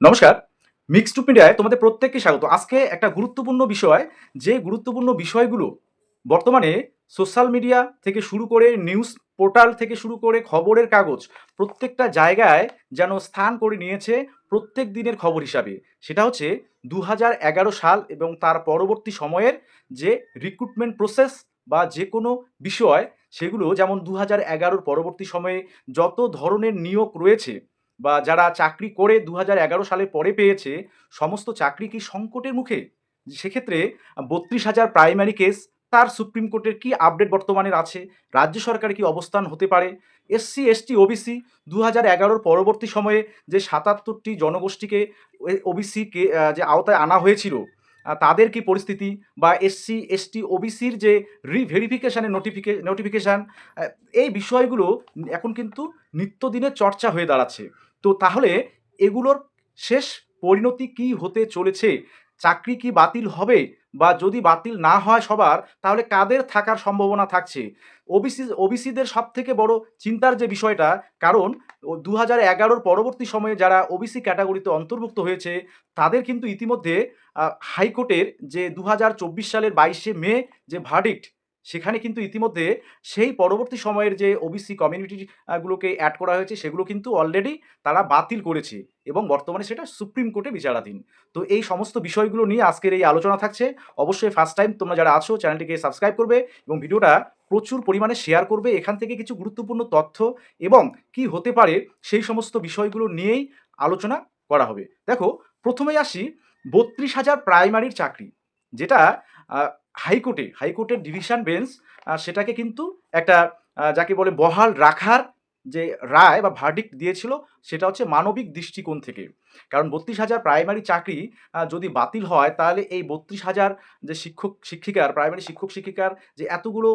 নমস্কার। Mixed two মিডিয়ায় তোমাদের প্রত্যেককে স্বাগত। আজকে একটা গুরুত্বপূর্ণ বিষয়, যে গুরুত্বপূর্ণ বিষয়গুলো বর্তমানে সোশ্যাল মিডিয়া থেকে শুরু করে নিউজ পোর্টাল থেকে শুরু করে খবরের কাগজ প্রত্যেকটা জায়গায় যেন স্থান করে নিয়েছে প্রত্যেক দিনের খবর হিসাবে। সেটা হচ্ছে ২০১১ সাল এবং তার পরবর্তী সময়ের যে রিক্রুটমেন্ট প্রসেস বা যেকোনো বিষয়, সেগুলো যেমন ২০১১ পরবর্তী সময়ে যত ধরনের নিয়োগ রয়েছে বা যারা চাকরি করে ২০১১ সালের পরে পেয়েছে, সমস্ত চাকরি কি সংকটের মুখে? সেক্ষেত্রে ৩২,০০০ প্রাইমারি কেস, তার সুপ্রিম কোর্টের কি আপডেট বর্তমানের আছে? রাজ্য সরকারের কি অবস্থান হতে পারে? এসসি, এসটি, ওবিসি ২০১১ পরবর্তী সময়ে যে ৭৭ টি জনগোষ্ঠীকে ওবিসি কে যে আওতায় আনা হয়েছিল, তাদের কি পরিস্থিতি? বা এসসি, এসটি, ওবিসির যে রিভেরিফিকেশনের নোটিফিকেশন, আ এই বিষয়গুলো এখন কিন্তু নিত্যদিনের চর্চা হয়ে দাঁড়াচ্ছে। তো তাহলে এগুলোর শেষ পরিণতি কি হতে চলেছে? চাকরি কি বাতিল হবে? বা যদি বাতিল না হয় সবার, তাহলে কাদের থাকার সম্ভাবনা থাকছে? ওবিসিদের সবথেকে বড় চিন্তার যে বিষয়টা, কারণ ২০১১ পরবর্তী সময়ে যারা ওবিসি ক্যাটেগরিতে অন্তর্ভুক্ত হয়েছে, তাদের কিন্তু ইতিমধ্যে হাইকোর্টের যে ২০২৪ সালের ২২শে মে যে ভার্ডিক্ট, সেখানে কিন্তু ইতিমধ্যে সেই পরবর্তী সময়ের যে ওবিসি কমিউনিটি গুলোকে এড করা হয়েছে, সেগুলো কিন্তু অলরেডি তারা বাতিল করেছে এবং বর্তমানে সেটা সুপ্রিম কোর্টে বিচারাধীন। তো এই সমস্ত বিষয়গুলো নিয়ে আজকের এই আলোচনা থাকছে। অবশ্যই ফার্স্ট টাইম তোমরা যারা আছো, চ্যানেলটিকে সাবস্ক্রাইব করবে এবং ভিডিওটা প্রচুর পরিমাণে শেয়ার করবে। এখান থেকে কিছু গুরুত্বপূর্ণ তথ্য এবং কি হতে পারে সেই সমস্ত বিষয়গুলো নিয়েই আলোচনা করা হবে। দেখো, প্রথমেই আসি ৩২,০০০ প্রাইমারির চাকরি, যেটা আ হাইকোর্টের ডিভিশন বেঞ্চ সেটাকে কিন্তু একটা যাকে বলে বহাল রাখার যে রায় বা ভার্ডিক্ট দিয়েছিল, সেটা হচ্ছে মানবিক দৃষ্টিকোণ থেকে। কারণ ৩২,০০০ প্রাইমারি চাকরি যদি বাতিল হয়, তাহলে এই ৩২,০০০ যে শিক্ষক-শিক্ষিকার, প্রাইমারি শিক্ষক-শিক্ষিকার যে এতগুলো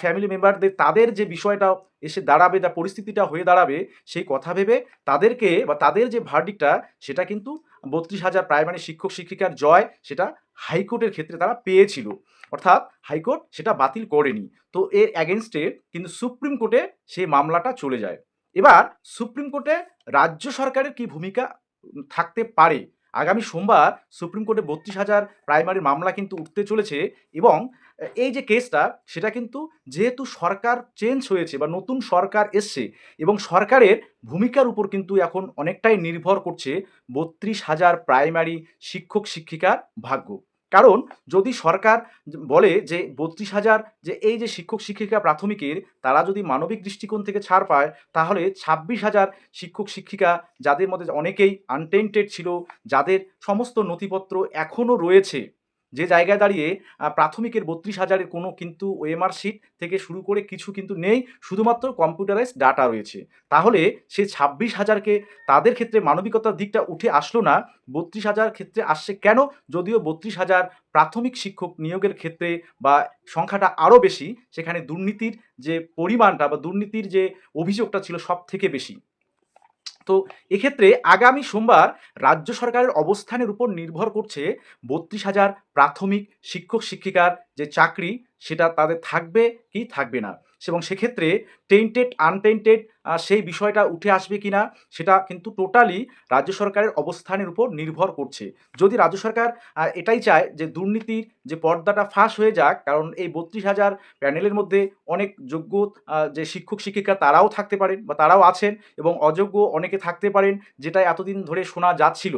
ফ্যামিলি মেম্বারদের, তাদের যে বিষয়টা এসে দাঁড়াবে, যা পরিস্থিতিটা হয়ে দাঁড়াবে, সেই কথা ভেবে তাদেরকে বা তাদের যে ভার্ডিক্টটা, সেটা কিন্তু ৩২,০০০ প্রাইমারি শিক্ষক-শিক্ষিকার জয়, সেটা হাইকোর্টের ক্ষেত্রে তারা পেয়েছিল। অর্থাৎ হাইকোর্ট সেটা বাতিল করেনি। তো এর এগেইনস্টে কিন্তু সুপ্রিম কোর্টে সেই মামলাটা চলে যায়। এবার সুপ্রিম কোর্টে রাজ্য সরকারের কি ভূমিকা থাকতে পারে? আগামী সোমবার সুপ্রিম কোর্টে ৩২,০০০ প্রাইমারির মামলা কিন্তু উঠতে চলেছে এবং এই যে কেসটা, সেটা কিন্তু যেহেতু সরকার চেঞ্জ হয়েছে বা নতুন সরকার এসছে এবং সরকারের ভূমিকার উপর কিন্তু এখন অনেকটাই নির্ভর করছে ৩২,০০০ প্রাইমারি শিক্ষক-শিক্ষিকার ভাগ্য। কারণ যদি সরকার বলে যে ৩২,০০০ যে এই যে শিক্ষক-শিক্ষিকা প্রাথমিকের, তারা যদি মানবিক দৃষ্টিকোণ থেকে ছাড় পায়, তাহলে ২৬,০০০ শিক্ষক-শিক্ষিকা, যাদের মধ্যে অনেকেই আনটেন্টেড ছিল, যাদের সমস্ত নথিপত্র এখনো রয়েছে, যে জায়গায় দাঁড়িয়ে প্রাথমিকের ৩২,০০০ এর কোনো কিন্তু ওএমআর শিট থেকে শুরু করে কিছু কিন্তু নেই, শুধুমাত্র কম্পিউটারাইজড ডাটা রয়েছে। তাহলে সে ২৬,০০০ কে, তাদের ক্ষেত্রে মানবিকতার দিকটা উঠে আসলো না, ৩২,০০০ ক্ষেত্রে আসছে কেন? যদিও ৩২,০০০ প্রাথমিক শিক্ষক নিয়োগের ক্ষেত্রে বা সংখ্যাটা আরও বেশি, সেখানে দুর্নীতির যে পরিমাণটা বা দুর্নীতির যে অভিযোগটা ছিল সবথেকে বেশি। তো এক্ষেত্রে আগামী সোমবার রাজ্য সরকারের অবস্থানের উপর নির্ভর করছে ৩২,০০০ প্রাথমিক শিক্ষক-শিক্ষিকার যে চাকরি, সেটা তাদের থাকবে কি থাকবে না। এবং সেক্ষেত্রে টেন্টেড, আনটেন্টেড সেই বিষয়টা উঠে আসবে কিনা, সেটা কিন্তু টোটালি রাজ্য সরকারের অবস্থানের উপর নির্ভর করছে। যদি রাজ্য সরকার এটাই চায় যে দুর্নীতির যে পর্দাটা ফাঁস হয়ে যাক, কারণ এই ৩২,০০০ প্যানেলের মধ্যে অনেক যোগ্য যে শিক্ষক-শিক্ষিকা, তারাও থাকতে পারেন বা তারাও আছেন এবং অযোগ্য অনেকে থাকতে পারেন, যেটা এতদিন ধরে শোনা যাচ্ছিল।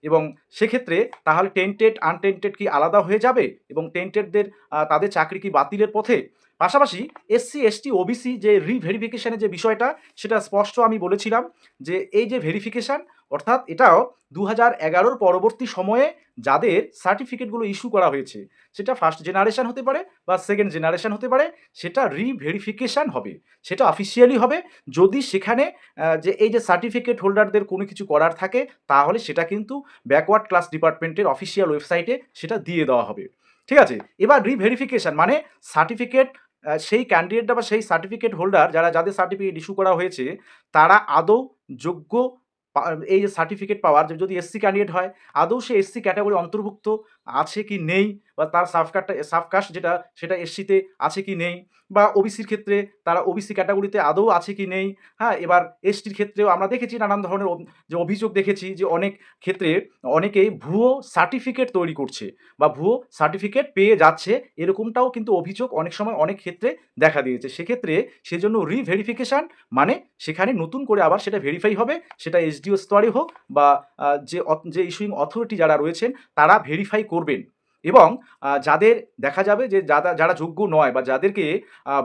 এবং সেক্ষেত্রে তাহলে টেন্টেড, আনটেন্টেড কি আলাদা হয়ে যাবে? এবং টেন্টেডদের তাদের চাকরি কি বাতিলের পথে? পাশাপাশি এসসি, এসটি, ওবিসি যে রিভেরিফিকেশনের যে বিষয়টা, সেটা স্পষ্ট আমি বলেছিলাম যে এই যে ভেরিফিকেশন, অর্থাৎ এটাও ২০১১ পরবর্তী সময়ে যাদের সার্টিফিকেটগুলো ইস্যু করা হয়েছে, সেটা ফার্স্ট জেনারেশন হতে পারে বা সেকেন্ড জেনারেশন হতে পারে, সেটা রিভেরিফিকেশন হবে। সেটা অফিসিয়ালি হবে। যদি সেখানে যে এই যে সার্টিফিকেট হোল্ডারদের কোনো কিছু করার থাকে, তাহলে সেটা কিন্তু ব্যাকওয়ার্ড ক্লাস ডিপার্টমেন্টের অফিসিয়াল ওয়েবসাইটে সেটা দিয়ে দেওয়া হবে। ঠিক আছে? এবার রিভেরিফিকেশন মানে সার্টিফিকেট, সেই ক্যান্ডিডেটরা বা সেই সার্টিফিকেট হোল্ডার, যাদের সার্টিফিকেট ইস্যু করা হয়েছে, তারা আদৌ যোগ্য পা এই যে সার্টিফিকেট পাওয়ার, যদি এসসি ক্যান্ডিডেট হয়, আদৌ সে এসসি ক্যাটাগরি অন্তর্ভুক্ত আছে কি নেই, বা তার সাবকাস্ট যেটা সেটা এসসিতে আছে কি নেই, বা ওবিসির ক্ষেত্রে তারা ওবিসি ক্যাটাগরিতে আদৌ আছে কি নেই। হ্যাঁ, এবার এসটির ক্ষেত্রেও আমরা দেখেছি নানান ধরনের যে অভিযোগ দেখেছি যে অনেক ক্ষেত্রে অনেকেই ভুয়ো সার্টিফিকেট তৈরি করছে বা ভুয়ো সার্টিফিকেট পেয়ে যাচ্ছে, এরকমটাও কিন্তু অভিযোগ অনেক সময় অনেক ক্ষেত্রে দেখা দিয়েছে। সেক্ষেত্রে সেজন্য রিভেরিফিকেশান মানে সেখানে নতুন করে আবার সেটা ভেরিফাই হবে, সেটা এসডিও স্তরে হোক বা যে ইস্যুইং অথরিটি যারা রয়েছেন তারা ভেরিফাই করবেন। এবং যাদের দেখা যাবে যে যারা যোগ্য নয় বা যাদেরকে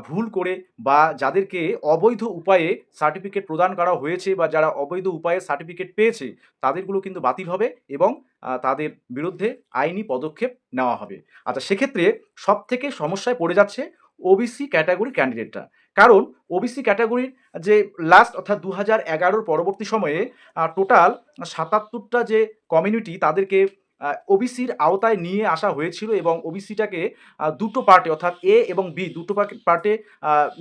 ভুল করে বা যাদেরকে অবৈধ উপায়ে সার্টিফিকেট প্রদান করা হয়েছে বা যারা অবৈধ উপায়ে সার্টিফিকেট পেয়েছে, তাদেরগুলো কিন্তু বাতিল হবে এবং তাদের বিরুদ্ধে আইনি পদক্ষেপ নেওয়া হবে। আচ্ছা, সেক্ষেত্রে সবথেকে সমস্যায় পড়ে যাচ্ছে ওবিসি ক্যাটাগরি ক্যান্ডিডেটরা। কারণ ওবিসি ক্যাটাগরির যে লাস্ট অর্থাৎ 2011 পরবর্তী সময়ে টোটাল 77টা যে কমিউনিটি তাদেরকে ওবিসির আওতায় নিয়ে আসা হয়েছিল এবং ওবিসিটাকে দুটো পার্টে অর্থাৎ এ এবং বি দুটো পার্টে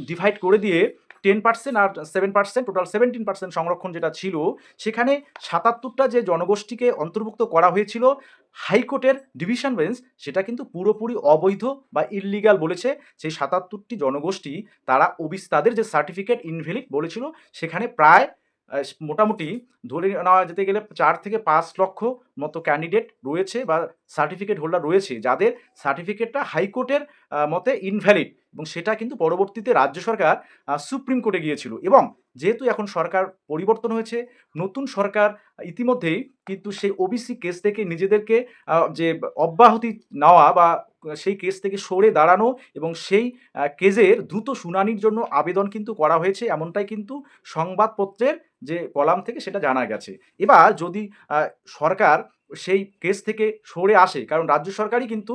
ডিভাইড করে দিয়ে 10% আর 7%, টোটাল 17% সংরক্ষণ যেটা ছিল, সেখানে 77টা যে জনগোষ্ঠীকে অন্তর্ভুক্ত করা হয়েছিল, হাইকোর্টের ডিভিশন বেঞ্চ সেটা কিন্তু পুরোপুরি অবৈধ বা ইললিগাল বলেছে। সেই 77টি জনগোষ্ঠী তারা ওবিসি তাদের যে সার্টিফিকেট ইনভ্যালিড বলেছিল, সেখানে প্রায় মোটামুটি ধরে নেওয়া যেতে গেলে 4 থেকে 5 লক্ষ মতো ক্যান্ডিডেট রয়েছে বা সার্টিফিকেট হোল্ডার রয়েছে যাদের সার্টিফিকেটটা হাইকোর্টের মতে ইনভ্যালিড, এবং সেটা কিন্তু পরবর্তীতে রাজ্য সরকার সুপ্রিম কোর্টে গিয়েছিল। এবং যেহেতু এখন সরকার পরিবর্তন হয়েছে, নতুন সরকার ইতিমধ্যেই কিন্তু সেই ওবিসি কেস থেকে নিজেদেরকে যে অব্যাহতি নেওয়া বা সেই কেস থেকে সরে দাঁড়ানো এবং সেই কেসের দ্রুত শুনানির জন্য আবেদন কিন্তু করা হয়েছে, এমনটাই কিন্তু সংবাদপত্রের যে কলাম থেকে সেটা জানা গেছে। এবার যদি সরকার সেই কেস থেকে সরে আসে, কারণ রাজ্য সরকারই কিন্তু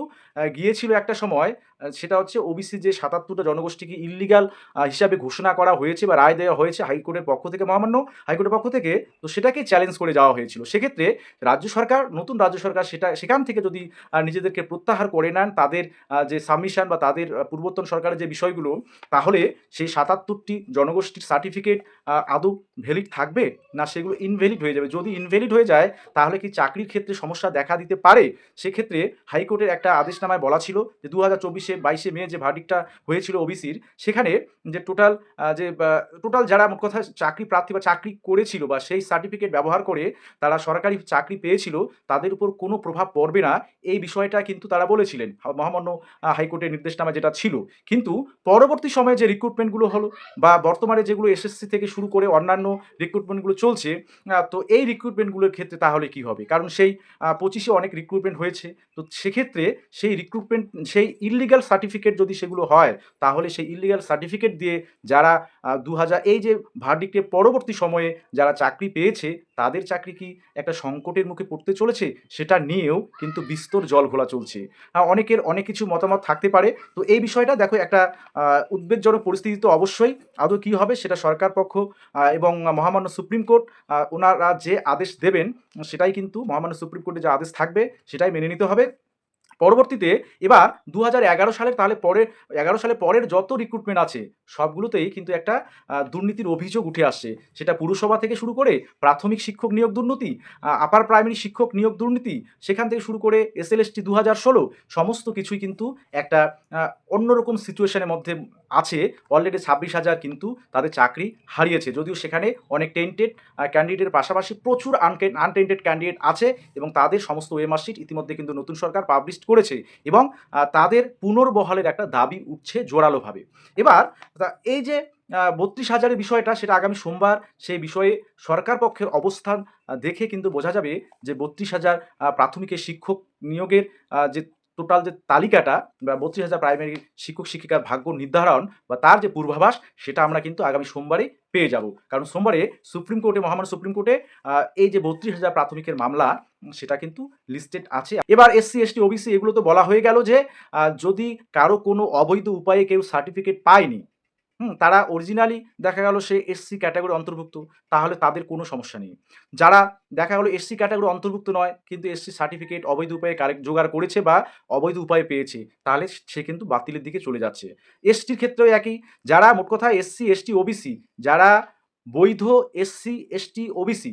গিয়েছিল একটা সময়, সেটা হচ্ছে ওবিসি যে 77টা জনগোষ্ঠীকে ইল্লিগাল হিসাবে ঘোষণা করা হয়েছে বা রায় দেওয়া হয়েছে হাইকোর্টের পক্ষ থেকে, মহামান্য হাইকোর্টের পক্ষ থেকে, তো সেটাকে চ্যালেঞ্জ করে যাওয়া হয়েছিল। সেক্ষেত্রে নতুন রাজ্য সরকার সেখান থেকে যদি নিজেদেরকে প্রত্যাহার করে নেন তাদের যে সাবমিশন বা তাদের পূর্বতন সরকারের যে বিষয়গুলো, তাহলে সেই 77টি জনগোষ্ঠীর সার্টিফিকেট আদৌ ভ্যালিড থাকবে না সেগুলো ইনভ্যালিড হয়ে যাবে? যদি ইনভ্যালিড হয়ে যায় তাহলে কি চাকরির ক্ষেত্রে সমস্যা দেখা দিতে পারে? সেক্ষেত্রে হাইকোর্টের একটা আদেশনামায় বলা ছিল যে 2024 22 মে যে ভার্ডিক্টটা হয়েছিল ওবিসির, সেখানে যে টোটাল যারা মোট কথা চাকরি প্রার্থী বা চাকরি করেছিল বা সেই সার্টিফিকেট ব্যবহার করে তারা সরকারি চাকরি পেয়েছিল, তাদের উপর কোনো প্রভাব পড়বে না, এই বিষয়টা কিন্তু তারা বলেছিলেন মহামান্য হাইকোর্টের নির্দেশনামা যেটা ছিল। কিন্তু পরবর্তী সময়ে যে রিক্রুটমেন্টগুলো হলো বা বর্তমানে যেগুলো এসএসসি থেকে শুরু করে অন্যান্য রিক্রুটমেন্টগুলো চলছে, তো এই রিক্রুটমেন্টগুলোর ক্ষেত্রে তাহলে কি হবে? কারণ সেই 25-এ অনেক রিক্রুটমেন্ট হয়েছে, তো সেক্ষেত্রে সেই রিক্রুটমেন্ট সেই ইললিগাল সার্টিফিকেট যদি সেগুলো হয়, তাহলে সেই ইললিগাল সার্টিফিকেট দিয়ে যারা 2000 এই যে ভার্ডিক্টের পরবর্তী সময়ে যারা চাকরি পেয়েছে, তাদের চাকরি কি একটা সংকটের মুখে পড়তে চলেছে? সেটা নিয়েও কিন্তু বিস্তর জলঘোলা চলছে। অনেকের অনেক কিছু মতামত থাকতে পারে। তো এই বিষয়টা দেখো একটা উদ্বেগজনক পরিস্থিতি তো অবশ্যই। আদৌ কী হবে সেটা সরকার পক্ষ এবং মহামান্য সুপ্রিম কোর্ট ওনারা যে আদেশ দেবেন, সেটাই কিন্তু মহামান্য সুপ্রিম কোর্টে যে আদেশ থাকবে সেটাই মেনে নিতে হবে। পরবর্তীতে এবার 2011 সালের তাহলে পরের 11 সালের পরের যত রিক্রুটমেন্ট আছে সবগুলোতেই কিন্তু একটা দুর্নীতির অভিযোগ উঠে আসছে। সেটা পুরসভা থেকে শুরু করে প্রাথমিক শিক্ষক নিয়োগ দুর্নীতি, আপার প্রাইমারি শিক্ষক নিয়োগ দুর্নীতি, সেখান থেকে শুরু করে এসএলএসটি 2016, সমস্ত কিছুই কিন্তু একটা অন্যরকম সিচুয়েশনের মধ্যে আছে। অলরেডি 26,000 কিন্তু তাদের চাকরি হারিয়েছে, যদিও সেখানে অনেক টেন্টেড ক্যান্ডিডেটের পাশাপাশি প্রচুর আনটেন্টেড ক্যান্ডিডেট আছে এবং তাদের সমস্ত ওএমআর শিট ইতিমধ্যে কিন্তু নতুন সরকার পাবলিশ করেছে এবং তাদের পুনর্বহালের একটা দাবি উঠছে জোরালোভাবে। এবার এই যে 32,000-এর বিষয়টা, সেটা আগামী সোমবার সেই বিষয়ে সরকার পক্ষের অবস্থান দেখে কিন্তু বোঝা যাবে যে 32,000 প্রাথমিকের শিক্ষক নিয়োগের যে টোটাল যে তালিকাটা বা 32,000 প্রাইমারি শিক্ষক শিক্ষিকার ভাগ্য নির্ধারণ বা তার যে পূর্বাভাস, সেটা আমরা কিন্তু আগামী সোমবারেই পেয়ে যাব। কারণ সোমবারে মহামান্য সুপ্রিম কোর্টে এই যে 32,000 প্রাথমিকের মামলা, সেটা কিন্তু লিস্টেড আছে। এবার এসসি এসটি ওবিসি এগুলো তো বলা হয়ে গেল যে যদি কারো কোনো অবৈধ উপায়ে কেউ সার্টিফিকেট পায়নি, তারা অরিজিনালি দেখা গেল সে এসসি ক্যাটাগরির অন্তর্ভুক্ত, তাহলে তাদের কোনো সমস্যা নেই। যারা দেখা গেল এসসি ক্যাটাগরির অন্তর্ভুক্ত নয় কিন্তু এসসি সার্টিফিকেট অবৈধ উপায়ে জোগাড় করেছে বা অবৈধ উপায়ে পেয়েছে, তাহলে সে কিন্তু বাতিলের দিকে চলে যাচ্ছে। এসটির ক্ষেত্রেও একই, যারা মোট কথা এসসি এসটি ওবিসি, যারা বৈধ এসসি এসটি ওবিসি,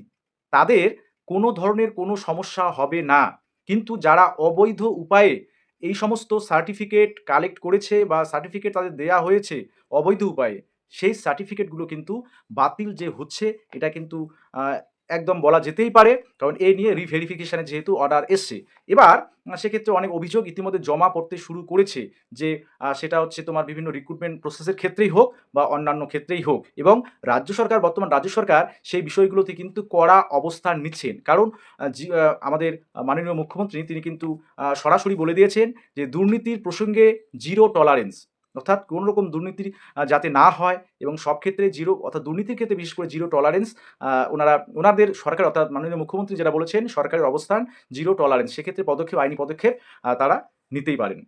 তাদের কোনো ধরনের কোনো সমস্যা হবে না। কিন্তু যারা অবৈধ উপায়ে এই সমস্ত সার্টিফিকেট কালেক্ট করেছে বা সার্টিফিকেট তাদের দেয়া হয়েছে অবৈধ উপায়ে, সেই সার্টিফিকেটগুলো কিন্তু বাতিল যে হচ্ছে এটা কিন্তু আহ, একদম বলা যেতেই পারে, কারণ এ নিয়ে রিভেরিফিকেশনের যেহেতু অর্ডার এসছে। এবার সেক্ষেত্রে অনেক অভিযোগ ইতিমধ্যে জমা পড়তে শুরু করেছে, যে সেটা হচ্ছে তোমার বিভিন্ন রিক্রুটমেন্ট প্রসেসের ক্ষেত্রেই হোক বা অন্যান্য ক্ষেত্রেই হোক, এবং বর্তমান রাজ্য সরকার সেই বিষয়গুলোতে কিন্তু কড়া অবস্থান নিচ্ছেন। কারণ আমাদের মাননীয় মুখ্যমন্ত্রী তিনি কিন্তু সরাসরি বলে দিয়েছেন যে দুর্নীতির প্রসঙ্গে জিরো টলারেন্স, অর্থাৎ কোনো রকম দুর্নীতির যাতে না হয়, এবং সব ক্ষেত্রে জিরো, অর্থাৎ দুর্নীতির ক্ষেত্রে বিশেষ করে জিরো টলারেন্স। ওনাদের সরকার অর্থাৎ মাননীয় মুখ্যমন্ত্রী যেটা বলেছেন, সরকারের অবস্থান জিরো টলারেন্স, সেক্ষেত্রে আইনি পদক্ষেপ তারা নিতেই পারেন।